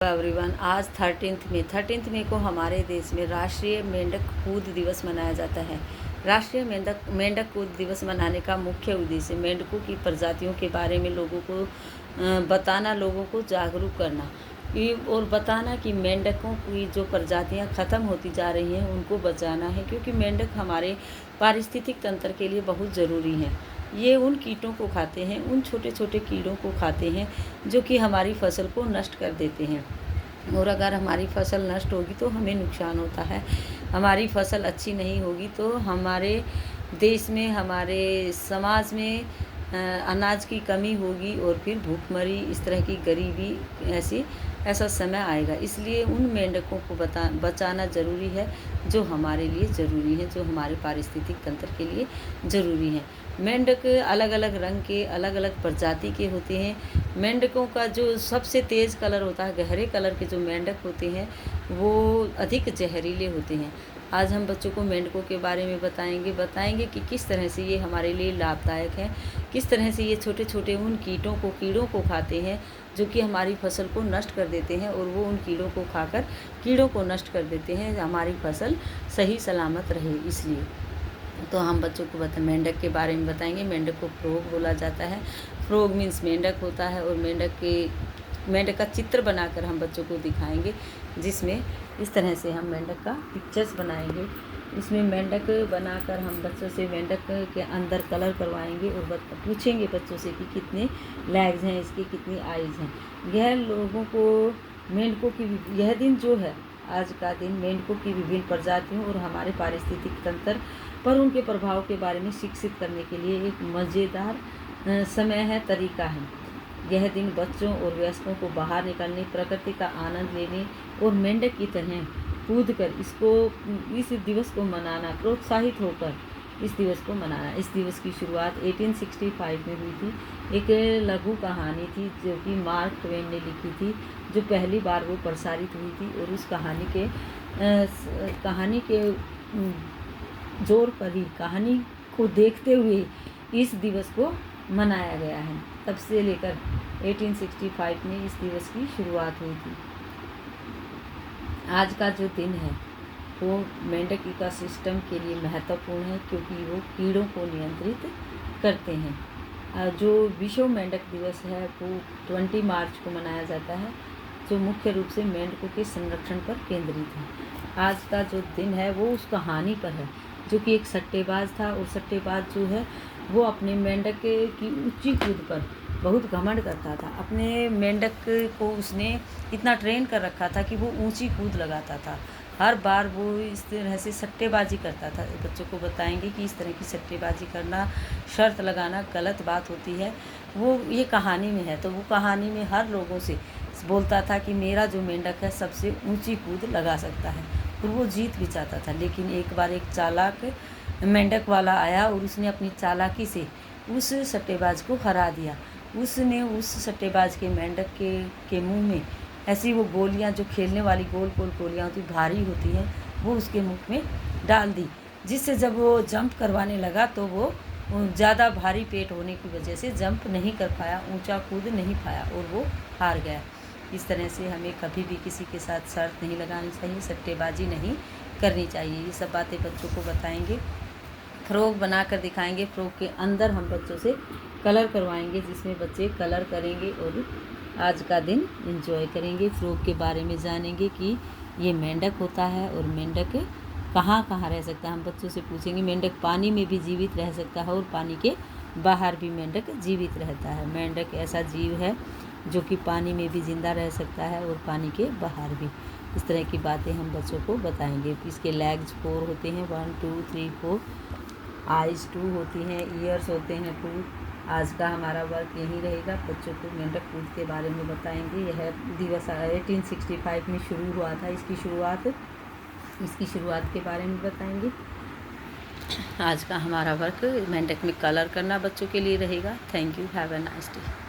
Everyone, आज 13 मई को हमारे देश में राष्ट्रीय मेंढक कूद दिवस मनाया जाता है। राष्ट्रीय मेंढक कूद दिवस मनाने का मुख्य उद्देश्य मेंढकों की प्रजातियों के बारे में लोगों को बताना, लोगों को जागरूक करना और बताना कि मेंढकों की जो प्रजातियां ख़त्म होती जा रही हैं उनको बचाना है, क्योंकि मेंढक हमारे पारिस्थितिक तंत्र के लिए बहुत ज़रूरी हैं। ये उन कीटों को खाते हैं, उन छोटे छोटे कीड़ों को खाते हैं जो कि हमारी फसल को नष्ट कर देते हैं। और अगर हमारी फसल नष्ट होगी तो हमें नुकसान होता है। हमारी फसल अच्छी नहीं होगी तो हमारे देश में, हमारे समाज में अनाज की कमी होगी और फिर भूखमरी, इस तरह की गरीबी, ऐसा समय आएगा। इसलिए उन मेंढकों को बचाना ज़रूरी है जो हमारे लिए ज़रूरी है, जो हमारे पारिस्थितिक तंत्र के लिए ज़रूरी है। मेंढक अलग अलग रंग के, अलग अलग प्रजाति के होते हैं। मेंढकों का जो सबसे तेज़ कलर होता है, गहरे कलर के जो मेंढक होते हैं वो अधिक जहरीले होते हैं। आज हम बच्चों को मेंढकों के बारे में बताएंगे कि किस तरह से ये हमारे लिए लाभदायक है, किस तरह से ये छोटे छोटे उन कीड़ों को खाते हैं जो कि हमारी फसल को नष्ट कर देते हैं, और वो उन कीड़ों को खाकर कीड़ों को नष्ट कर देते हैं, हमारी फसल सही सलामत रहे। इसलिए तो हम बच्चों को मेंढक के बारे में बताएंगे। मेंढक को फ्रॉग बोला जाता है। फ्रॉग मीन्स मेंढक होता है, और मेंढक का चित्र बनाकर हम बच्चों को दिखाएंगे, जिसमें इस तरह से हम मेंढक का पिक्चर्स बनाएंगे। इसमें मेंढक बनाकर हम बच्चों से मेंढक के अंदर कलर करवाएंगे और पूछेंगे बच्चों से कि कितने लेग्स हैं इसके, कितनी आइज़ हैं। यह लोगों को मेंढकों की, यह दिन जो है आज का दिन, मेंढकों की विभिन्न प्रजातियों और हमारे पारिस्थितिक तंत्र पर उनके प्रभाव के बारे में शिक्षित करने के लिए एक मज़ेदार समय है, तरीका है। यह दिन बच्चों और वयस्कों को बाहर निकलने, प्रकृति का आनंद लेने और मेंढक की तरह कूद कर इस दिवस को मनाना, प्रोत्साहित होकर इस दिवस को मनाना। इस दिवस की शुरुआत 1865 में हुई थी। एक लघु कहानी थी जो कि मार्क ट्वेन ने लिखी थी, जो पहली बार वो प्रसारित हुई थी, और उस कहानी के जोर पर ही, कहानी को देखते हुए इस दिवस को मनाया गया है। तब से लेकर 1865 में इस दिवस की शुरुआत हुई थी। आज का जो दिन है वो मेंढक इकोसिस्टम के लिए महत्वपूर्ण है, क्योंकि वो कीड़ों को नियंत्रित करते हैं। जो विश्व मेंढक दिवस है वो 20 मार्च को मनाया जाता है, जो मुख्य रूप से मेंढकों के संरक्षण पर केंद्रित है। आज का जो दिन है वो उस कहानी पर है, जो कि एक सट्टेबाज था, और सट्टेबाज जो है वो अपने मेंढक की ऊंची कूद पर बहुत घमंड करता था। अपने मेंढक को उसने इतना ट्रेन कर रखा था कि वो ऊंची कूद लगाता था। हर बार वो इस तरह से सट्टेबाजी करता था। बच्चों को बताएंगे कि इस तरह की सट्टेबाजी करना, शर्त लगाना गलत बात होती है। वो ये कहानी में है, तो वो कहानी में हर लोगों से बोलता था कि मेरा जो मेंढक है सबसे ऊंची कूद लगा सकता है, और वो जीत भी चाहता था। लेकिन एक बार एक चालाक मेंढक वाला आया और उसने अपनी चालाकी से उस सट्टेबाज को हरा दिया। उसने उस सट्टेबाज के मेंढक के मुंह में ऐसी वो गोलियां, जो खेलने वाली गोल गोल गोलियां होती, भारी होती हैं, वो उसके मुंह में डाल दी, जिससे जब वो जंप करवाने लगा तो वो ज़्यादा भारी पेट होने की वजह से जंप नहीं कर पाया, ऊंचा कूद नहीं पाया, और वो हार गया। इस तरह से हमें कभी भी किसी के साथ शर्त नहीं लगानी चाहिए, सट्टेबाजी नहीं करनी चाहिए। ये सब बातें बच्चों को बताएंगे। फ्रॉग बना कर दिखाएंगे। फ्रॉग के अंदर हम बच्चों से कलर करवाएंगे, जिसमें बच्चे कलर करेंगे और आज का दिन एंजॉय करेंगे। फ्रॉग के बारे में जानेंगे कि ये मेंढक होता है और मेंढक कहाँ कहाँ रह सकता है। हम बच्चों से पूछेंगे, मेंढक पानी में भी जीवित रह सकता है और पानी के बाहर भी मेंढक जीवित रहता है। मेंढक ऐसा जीव है जो कि पानी में भी जिंदा रह सकता है और पानी के बाहर भी। इस तरह की बातें हम बच्चों को बताएंगे। इसके लेग्स 4 होते हैं, 1 2 3 4, आइज़ 2 होती हैं, ईयर्स होते हैं 2। आज का हमारा वर्क यही रहेगा। बच्चों को मेंढक कूद के बारे में बताएंगे। यह दिवस 1865 में शुरू हुआ था। इसकी शुरुआत के बारे में बताएंगे। आज का हमारा वर्क मेंढक में कलर करना बच्चों के लिए रहेगा। Thank you, have a nice day.